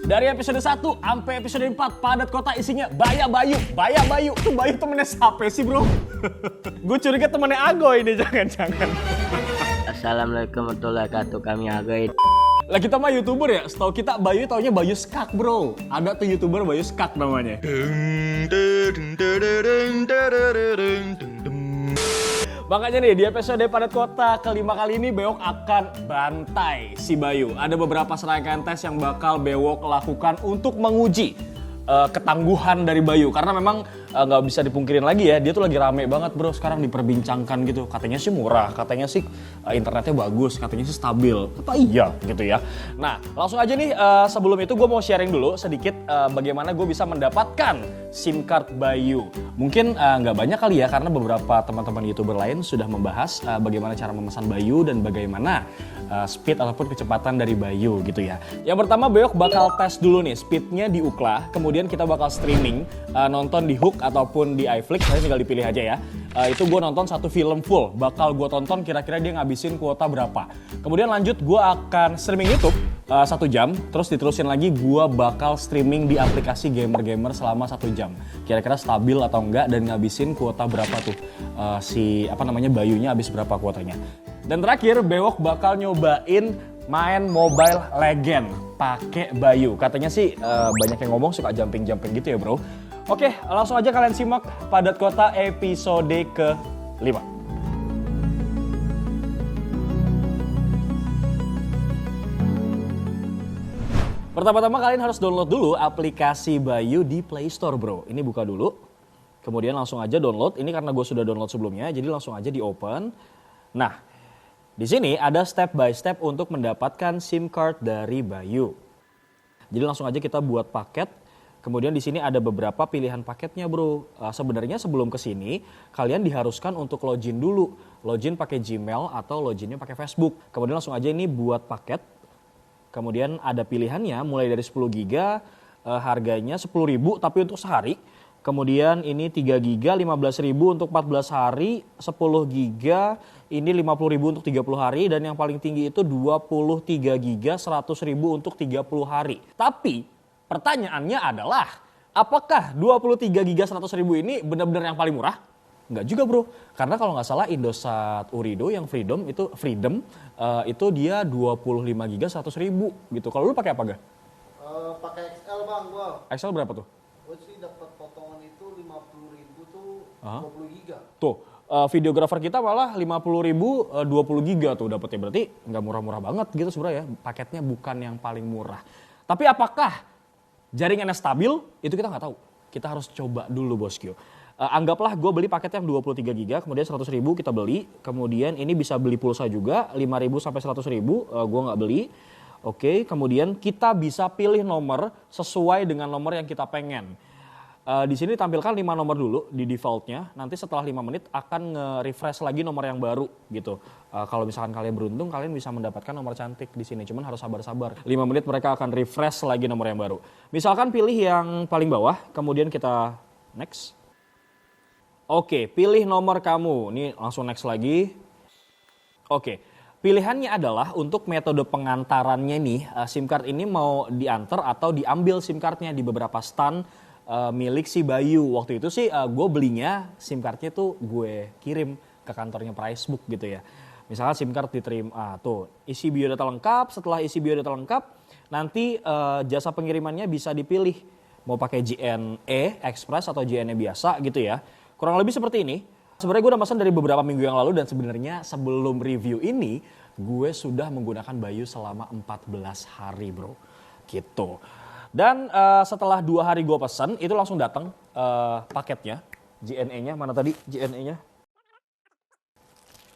Dari episode 1 sampai episode 4, Padat Kota isinya Baya Bayu. Baya Bayu, tuh Bayu temennya siapa sih bro? Gue curiga temennya Ago ini, jangan-jangan. Assalamualaikum warahmatullahi wabarakatuh, kami Agoy. Lah kita mah YouTuber ya, setahu kita Bayu taunya Bayu Skak bro. Ada tuh YouTuber Bayu Skak namanya. Makanya nih di episode Padat Kota kelima kali ini Bewok akan bantai si Bayu. Ada beberapa serangkaian tes yang bakal Bewok lakukan untuk menguji ketangguhan dari Bayu. Karena memang nggak bisa dipungkirin lagi ya, dia tuh lagi rame banget bro sekarang diperbincangkan gitu. Katanya sih murah, katanya sih internetnya bagus, katanya sih stabil. Apa iya gitu ya. Nah langsung aja nih sebelum itu gue mau sharing dulu sedikit bagaimana gue bisa mendapatkan SIM card Bayu. Mungkin nggak banyak kali ya karena beberapa teman-teman YouTuber lain sudah membahas bagaimana cara memesan Bayu dan bagaimana speed ataupun kecepatan dari Bayu gitu ya. Yang pertama Bewok bakal tes dulu nih speednya di Ookla, kemudian kita bakal streaming nonton di Hook ataupun di iFlix, saya tinggal dipilih aja ya. Itu gue nonton satu film full, bakal gue tonton kira-kira dia ngabisin kuota berapa. Kemudian lanjut gue akan streaming YouTube 1 jam, terus diterusin lagi gue bakal streaming di aplikasi gamer-gamer selama 1 jam. Kira-kira stabil atau enggak dan ngabisin kuota berapa tuh Bayunya habis berapa kuotanya. Dan terakhir Bewok bakal nyobain main Mobile Legend pakai Bayu. Katanya sih banyak yang ngomong suka jumping-jumping gitu ya bro. Oke, langsung aja kalian simak Padat Kota episode ke-5. Pertama-tama kalian harus download dulu aplikasi Bayu di Play Store bro. Ini buka dulu, kemudian langsung aja download. Ini karena gue sudah download sebelumnya, jadi langsung aja di open. Nah, di sini ada step by step untuk mendapatkan SIM card dari Bayu. Jadi langsung aja kita buat paket. Kemudian di sini ada beberapa pilihan paketnya bro. Sebenarnya sebelum ke sini kalian diharuskan untuk login dulu. Login pakai Gmail atau loginnya pakai Facebook. Kemudian langsung aja ini buat paket. Kemudian ada pilihannya mulai dari 10 GB, harganya 10.000 tapi untuk sehari. Kemudian ini 3 GB 15.000 untuk 14 hari, 10 GB ini 50.000 untuk 30 hari dan yang paling tinggi itu 23 GB 100.000 untuk 30 hari. Tapi pertanyaannya adalah, apakah 23 GB 100.000 ini benar-benar yang paling murah? Enggak juga bro, karena kalau nggak salah Indosat Urido yang Freedom itu dia 25 GB 100.000 gitu. Kalau lu pakai apa gak? Pakai XL bang gua. XL berapa tuh? Gua sih dapat potongan itu 50.000 tuh 20 GB. Tuh, videografer kita malah 50.000 20 GB tuh dapetnya, berarti nggak murah-murah banget gitu sebenarnya ya. Paketnya bukan yang paling murah. Tapi apakah jaringannya stabil? Itu kita nggak tahu. Kita harus coba dulu bosku. Anggaplah gue beli paket yang 23 GB, kemudian 100.000 kita beli. Kemudian ini bisa beli pulsa juga, 5.000 sampai 100.000 gue nggak beli. Oke, kemudian kita bisa pilih nomor sesuai dengan nomor yang kita pengen. Di sini ditampilkan 5 nomor dulu di defaultnya. Nanti setelah 5 menit akan nge-refresh lagi nomor yang baru gitu. Kalau misalkan kalian beruntung, kalian bisa mendapatkan nomor cantik di sini. Cuman harus sabar-sabar. 5 menit mereka akan refresh lagi nomor yang baru. Misalkan pilih yang paling bawah, kemudian kita next. Oke, pilih nomor kamu. Ini langsung next lagi. Oke. Pilihannya adalah untuk metode pengantarannya nih, SIM card ini mau diantar atau diambil SIM cardnya di beberapa stand milik si Bayu. Waktu itu sih gue belinya SIM cardnya tuh gue kirim ke kantornya Pricebook gitu ya. Misalnya SIM card diterima, tuh isi biodata lengkap, setelah isi biodata lengkap nanti jasa pengirimannya bisa dipilih. Mau pakai JNE Express atau JNE biasa gitu ya. Kurang lebih seperti ini. Sebenarnya gue udah pesan dari beberapa minggu yang lalu dan sebenarnya sebelum review ini gue sudah menggunakan Bayu selama 14 hari bro. Gitu. Dan setelah 2 hari gue pesan itu langsung datang paketnya. JNE-nya mana tadi JNE-nya?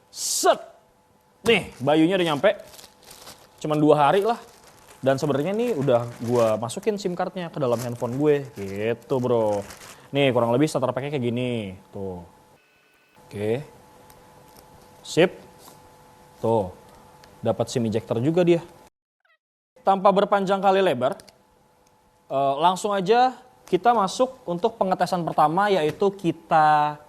Set! Nih Bayunya udah nyampe. Cuman 2 hari lah. Dan sebenarnya nih udah gue masukin SIM cardnya ke dalam handphone gue. Gitu bro. Nih kurang lebih starter packnya kayak gini. Tuh. Oke. Sip. Tuh. Dapat SIM ejector juga dia. Tanpa berpanjang kali lebar. Langsung aja kita masuk untuk pengetesan pertama yaitu kita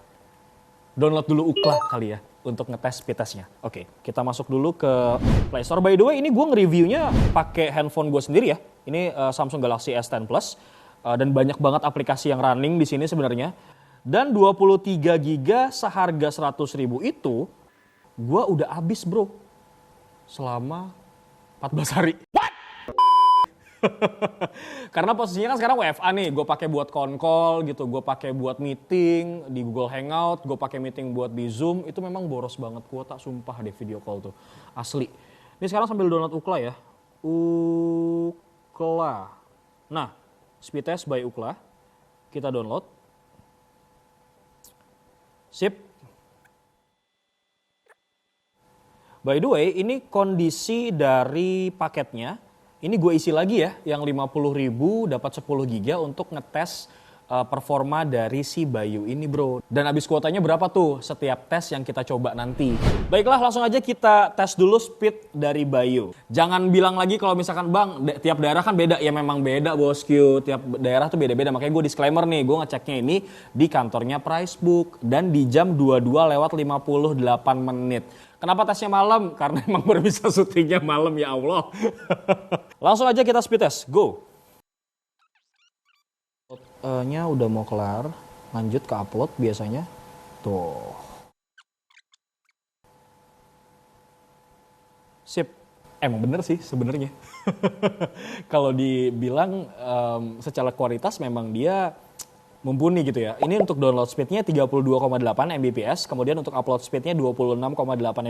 download dulu Ookla kali ya. untuk ngetes speed testnya. Oke, kita masuk dulu ke Play Store. By the way, ini gue nge-reviewnya pakai handphone gue sendiri ya. Ini Samsung Galaxy S10 Plus dan banyak banget aplikasi yang running di sini sebenarnya. Dan 23 GB seharga 100.000 itu gue udah habis bro selama 14 hari. What? Karena posisinya kan sekarang WFA nih, gue pakai buat call gitu, gue pakai buat meeting di Google Hangout, gue pakai meeting buat di Zoom, itu memang boros banget kuota, sumpah deh video call tuh, asli. Ini sekarang sambil download Ookla ya, Ookla. Nah, speed test by Ookla, kita download. Sip. By the way, ini kondisi dari paketnya. Ini gue isi lagi ya, yang 50.000 dapat 10 GB untuk ngetes performa dari si Bayu ini bro. Dan habis kuotanya berapa tuh setiap tes yang kita coba nanti. Baiklah, langsung aja kita tes dulu speed dari Bayu. Jangan bilang lagi kalau misalkan bang, tiap daerah kan beda. Ya memang beda bosku, tiap daerah tuh beda-beda. Makanya gue disclaimer nih, gue ngeceknya ini di kantornya Pricebook. Dan di jam 22:58 menit. Kenapa tesnya malam? Karena emang baru bisa syutingnya malam ya Allah. Langsung aja kita speed test, go. Nya udah mau kelar, lanjut ke upload biasanya. Tuh. Sip. Emang bener sih sebenarnya. Kalau dibilang secara kualitas memang dia mumpuni gitu ya. Ini untuk download speednya 32,8 Mbps, kemudian untuk upload speednya 26,8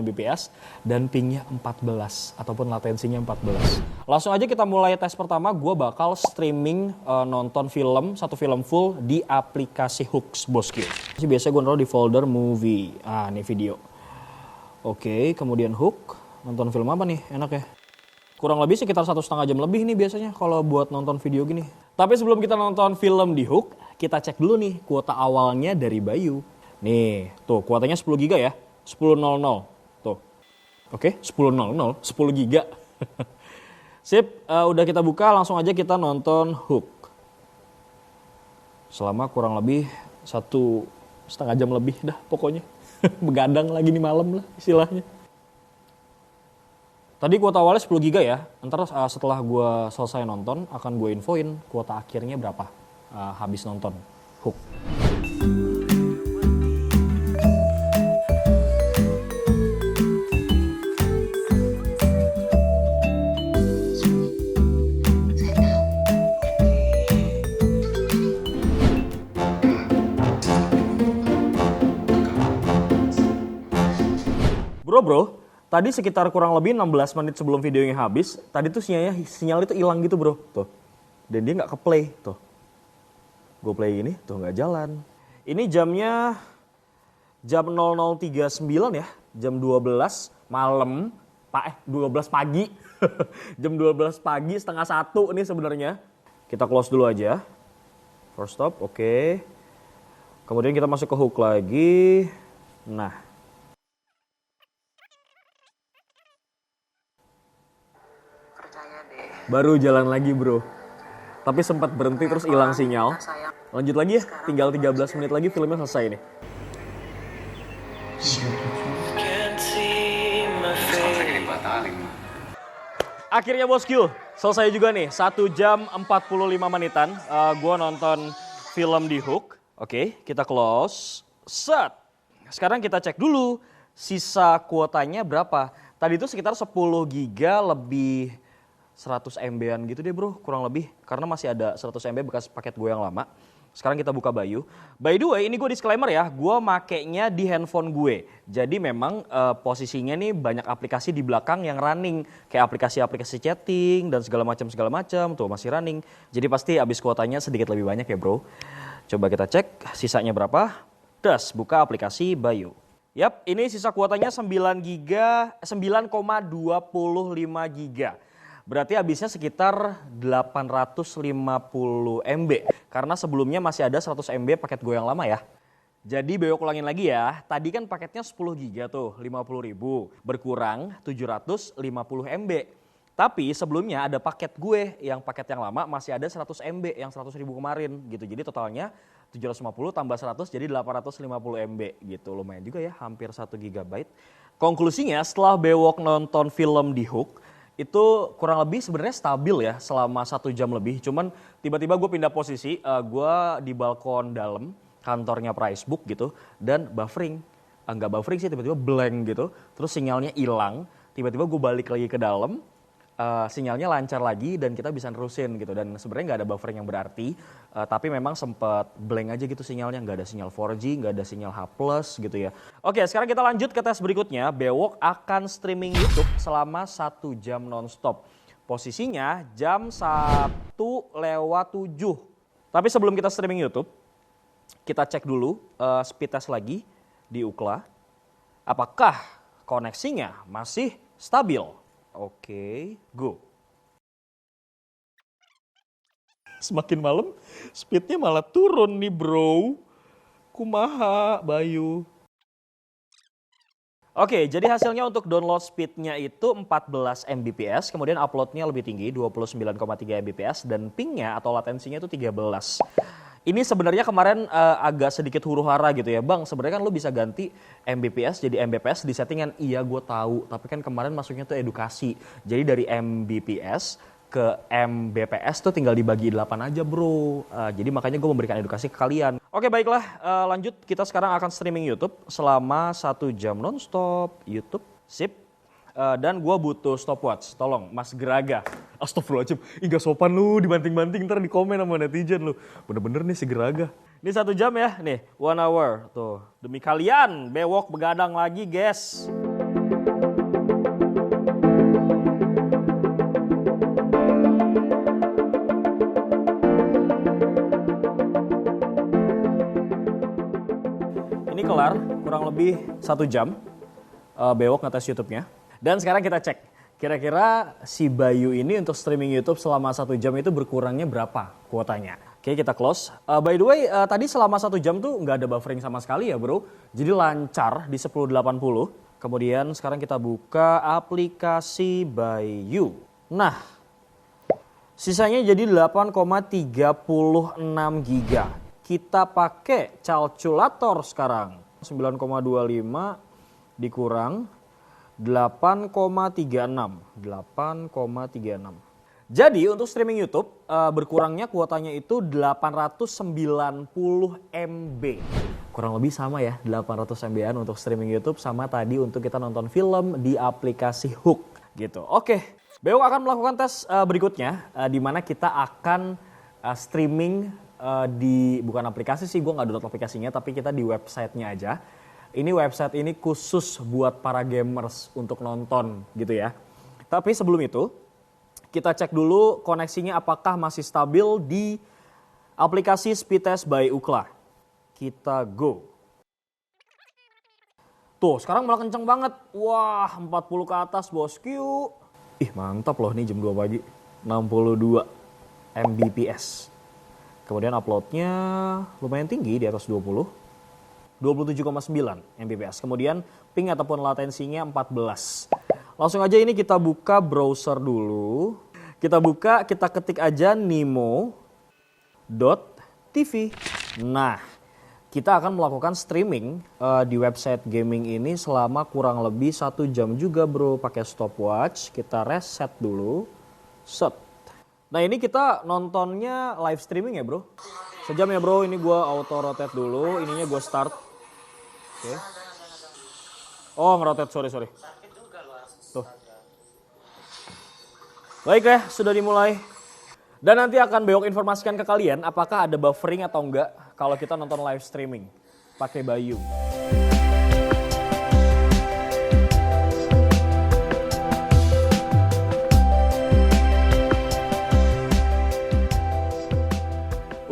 Mbps, dan pingnya 14, ataupun latensinya 14. Langsung aja kita mulai tes pertama, gue bakal streaming nonton film, satu film full di aplikasi Hooks, bosku. Biasanya gue naruh di folder movie, ini video. Oke, kemudian Hook, nonton film apa nih, enak ya? Kurang lebih sekitar 1,5 jam lebih nih biasanya kalau buat nonton video gini. Tapi sebelum kita nonton film di Hook, kita cek dulu nih kuota awalnya dari Bayu. Nih, tuh kuotanya 10 GB ya. 10.00. Tuh. Oke, 10.00, 10 GB. Sip, udah kita buka, langsung aja kita nonton Hook. Selama kurang lebih 1,5 jam lebih dah pokoknya. Begadang lagi nih malam lah istilahnya. Tadi kuota awalnya 10 GB ya. Ntar setelah gue selesai nonton akan gue infoin kuota akhirnya berapa habis nonton Hook. Bro, tadi sekitar kurang lebih 16 menit sebelum videonya habis, tadi tuh sinyal itu hilang gitu bro, tuh. Dan dia nggak ke play, tuh. Gue play ini, tuh nggak jalan. Ini jamnya jam 00.39 ya, jam 12 malam, 12 pagi. Jam 12 pagi, 12:30 nih sebenarnya. Kita close dulu aja. First stop, oke. Kemudian kita masuk ke Hook lagi. Nah. Baru jalan lagi bro. Tapi sempat berhenti terus hilang sinyal. Lanjut lagi ya, tinggal 13 menit lagi filmnya selesai nih. Akhirnya bosku, selesai juga nih. 1 jam 45 menitan gue nonton film di Hook. Oke, kita close. Set. Sekarang kita cek dulu sisa kuotanya berapa. Tadi itu sekitar 10 GB lebih 100 MB-an gitu deh bro, kurang lebih. Karena masih ada 100 MB bekas paket gue yang lama. Sekarang kita buka Bayu. By the way, ini gue disclaimer ya, gue makainya di handphone gue. Jadi memang posisinya nih banyak aplikasi di belakang yang running. Kayak aplikasi-aplikasi chatting dan segala macam tuh masih running. Jadi pasti habis kuotanya sedikit lebih banyak ya bro. Coba kita cek sisanya berapa. Das, buka aplikasi Bayu. Yap, ini sisa kuotanya 9,25 GB. Berarti habisnya sekitar 850 MB. Karena sebelumnya masih ada 100 MB paket gue yang lama ya. Jadi Bayu ulangin lagi ya. Tadi kan paketnya 10 GB tuh, 50.000. Berkurang 750 MB. Tapi sebelumnya ada paket gue yang paket yang lama masih ada 100 MB yang 100.000 kemarin gitu. Jadi totalnya 750 tambah 100 jadi 850 MB gitu. Lumayan juga ya, hampir 1 GB. Konklusinya setelah Bewok nonton film di Hook, itu kurang lebih sebenarnya stabil ya selama 1 jam lebih. Cuman tiba-tiba gue pindah posisi, gue di balkon dalam kantornya Pricebook gitu. Dan buffering, nggak buffering sih, tiba-tiba blank gitu. Terus sinyalnya hilang, tiba-tiba gue balik lagi ke dalam. Sinyalnya lancar lagi dan kita bisa nerusin gitu, dan sebenarnya nggak ada buffering yang berarti, tapi memang sempat blank aja gitu sinyalnya, nggak ada sinyal 4G, nggak ada sinyal H+ gitu ya. Oke, sekarang kita lanjut ke tes berikutnya. Bewok akan streaming YouTube selama 1 jam nonstop. Posisinya jam 1:07. Tapi sebelum kita streaming YouTube, kita cek dulu speed test lagi di Ookla. Apakah koneksinya masih stabil? Oke, go. Semakin malam, speednya malah turun nih bro. Kumaha, Bayu. Oke, jadi hasilnya untuk download speednya itu 14 Mbps, kemudian uploadnya lebih tinggi, 29,3 Mbps, dan pingnya atau latensinya itu 13. Ini sebenarnya kemarin agak sedikit huru-hara gitu ya. Bang, sebenarnya kan lu bisa ganti Mbps jadi Mbps di settingan. Iya, gue tahu. Tapi kan kemarin masuknya tuh edukasi. Jadi dari Mbps ke Mbps tuh tinggal dibagi 8 aja bro. Jadi makanya gue memberikan edukasi ke kalian. Oke, baiklah. Lanjut, kita sekarang akan streaming YouTube selama 1 jam nonstop. YouTube, sip. Dan gue butuh stopwatch, tolong Mas Geraga. Astagfirullahaladzim, gak sopan lu dibanting-banting ntar di komen sama netizen lu. Bener-bener nih si Geraga. Ini 1 jam ya, nih 1 hour. Tuh, demi kalian Bewok begadang lagi guys. Ini kelar, kurang lebih 1 jam Bewok ngetes YouTube-nya. Dan sekarang kita cek, kira-kira si Bayu ini untuk streaming YouTube selama 1 jam itu berkurangnya berapa kuotanya. Oke, kita close. By the way, tadi selama 1 jam tuh nggak ada buffering sama sekali ya bro. Jadi lancar di 1080. Kemudian sekarang kita buka aplikasi Bayu. Nah, sisanya jadi 8,36 GB. Kita pakai calculator sekarang. 9,25 dikurang 8,36. Jadi untuk streaming YouTube berkurangnya kuotanya itu 890 MB. Kurang lebih sama ya, 800 MB-an untuk streaming YouTube sama tadi untuk kita nonton film di aplikasi Hook gitu. Oke, Bewok akan melakukan tes berikutnya di mana kita akan streaming di bukan aplikasi sih, gue nggak download aplikasinya, tapi kita di websitenya aja. Ini website ini khusus buat para gamers untuk nonton gitu ya. Tapi sebelum itu, kita cek dulu koneksinya apakah masih stabil di aplikasi Speedtest by Ookla. Kita go. Tuh, sekarang malah kenceng banget. Wah, 40 ke atas bosku. Ih, mantap loh nih jam 2 pagi. 62 Mbps. Kemudian uploadnya lumayan tinggi di atas 20. 27,9 Mbps. Kemudian ping ataupun latensinya 14. Langsung aja ini kita buka browser dulu. Kita buka, kita ketik aja nimo.tv. Nah, kita akan melakukan streaming di website gaming ini selama kurang lebih 1 jam juga bro. Pakai stopwatch, kita reset dulu. Set. Nah ini kita nontonnya live streaming ya bro. Sejam ya bro, ini gue auto rotate dulu, ininya gue start. Oke. Oh ngerotate, sorry. Tuh. Baik ya, sudah dimulai. Dan nanti akan Bewok informasikan ke kalian apakah ada buffering atau enggak kalau kita nonton live streaming pakai Bayu.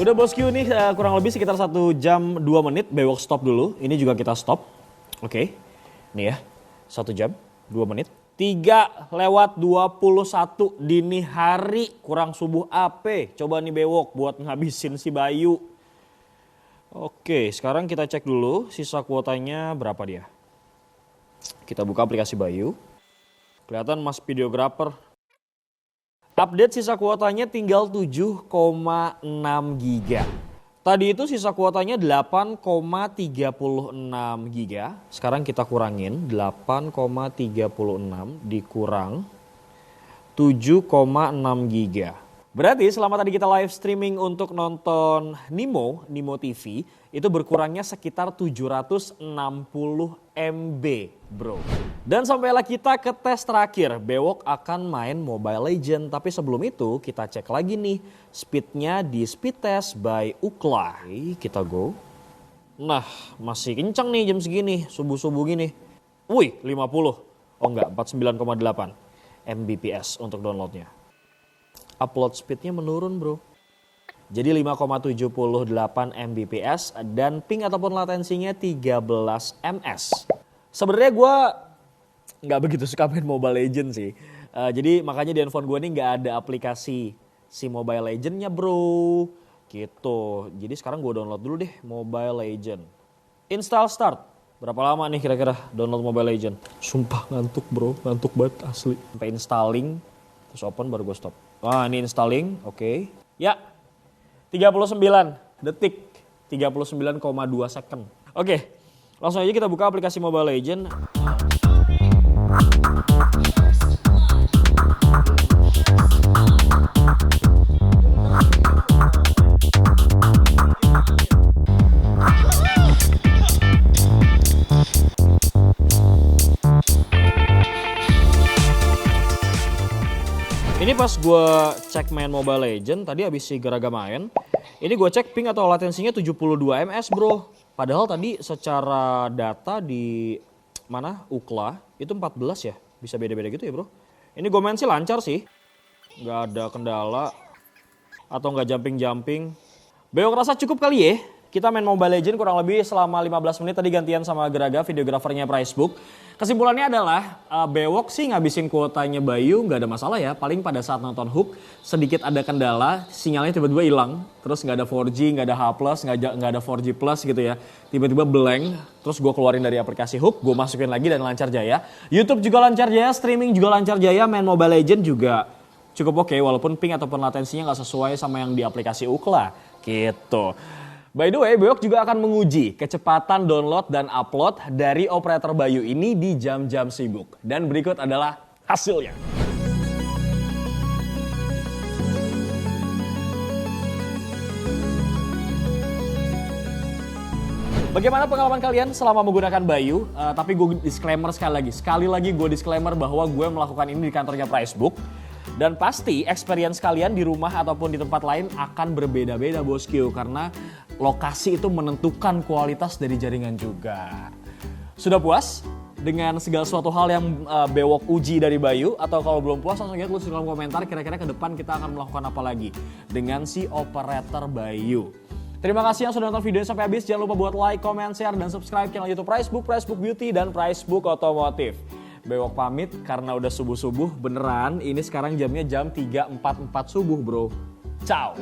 Udah bosku nih kurang lebih sekitar 1 jam 2 menit Bewok stop dulu. Ini juga kita stop. Oke. Nih ya. 1 jam 2 menit. 3:21 dini hari kurang subuh AP. Coba nih Bewok buat ngabisin si Bayu. Oke, sekarang kita cek dulu sisa kuotanya berapa dia. Kita buka aplikasi Bayu. Kelihatan Mas Videographer. Update sisa kuotanya tinggal 7,6 GB. Tadi itu sisa kuotanya 8,36 giga. Sekarang kita kurangin 8,36 dikurang 7,6 giga. Berarti selama tadi kita live streaming untuk nonton Nimo TV, itu berkurangnya sekitar 760 MB, bro. Dan sampailah kita ke tes terakhir, Bewok akan main Mobile Legend. Tapi sebelum itu kita cek lagi nih speednya di Speed Test by Ookla. Oke, kita go. Nah, masih kencang nih jam segini, subuh-subuh gini. Wih, 50. Oh enggak, 49,8 Mbps untuk downloadnya. Upload speednya menurun, bro. Jadi 5,78 Mbps dan ping ataupun latensinya 13 ms. Sebenarnya gue nggak begitu suka main Mobile Legends sih. Jadi makanya di handphone gue nih nggak ada aplikasi si Mobile Legends-nya, bro. Gitu. Jadi sekarang gue download dulu deh Mobile Legends. Install start. Berapa lama nih kira-kira download Mobile Legends? Sumpah ngantuk, bro. Ngantuk banget asli. Sampai installing, terus open baru gue stop. Wah, ini installing, oke. Ya, 39 detik, 39,2 second. Oke, langsung aja kita buka aplikasi Mobile Legends. Ini pas gue cek main Mobile Legends, tadi habis si Garaga main, ini gue cek ping atau latensinya 72 ms, bro. Padahal tadi secara data di mana Ookla itu 14 ya, bisa beda-beda gitu ya, bro. Ini gue main sih lancar sih, nggak ada kendala atau nggak jumping-jumping. Bewok rasa cukup kali ya. Kita main Mobile Legends kurang lebih selama 15 menit tadi gantian sama Garaga, videografernya Pricebook. Kesimpulannya adalah Bewok sih ngabisin kuotanya Bayu nggak ada masalah ya. Paling pada saat nonton Hook sedikit ada kendala, sinyalnya tiba-tiba hilang. Terus nggak ada 4G, nggak ada H+, nggak ada 4G Plus gitu ya. Tiba-tiba blank, terus gue keluarin dari aplikasi Hook, gue masukin lagi dan lancar jaya. YouTube juga lancar jaya, streaming juga lancar jaya, main Mobile Legends juga cukup oke. Walaupun ping ataupun latensinya nggak sesuai sama yang di aplikasi Ookla gitu. By the way, Bewok juga akan menguji kecepatan download dan upload dari operator Bayu ini di jam-jam sibuk. Dan berikut adalah hasilnya. Bagaimana pengalaman kalian selama menggunakan Bayu? Tapi gue disclaimer sekali lagi gue disclaimer bahwa gue melakukan ini di kantornya Pricebook. Dan pasti experience kalian di rumah ataupun di tempat lain akan berbeda-beda, bosku. Karena lokasi itu menentukan kualitas dari jaringan juga. Sudah puas dengan segala suatu hal yang Bewok uji dari Bayu? Atau kalau belum puas langsung aja tulis di kolom komentar kira-kira ke depan kita akan melakukan apa lagi dengan si operator Bayu. Terima kasih yang sudah nonton videonya sampai habis. Jangan lupa buat like, comment, share, dan subscribe channel YouTube Pricebook, Pricebook Beauty, dan Pricebook Otomotif. Bewok pamit karena udah subuh-subuh beneran. Ini sekarang jamnya jam 3.44 subuh, bro. Ciao.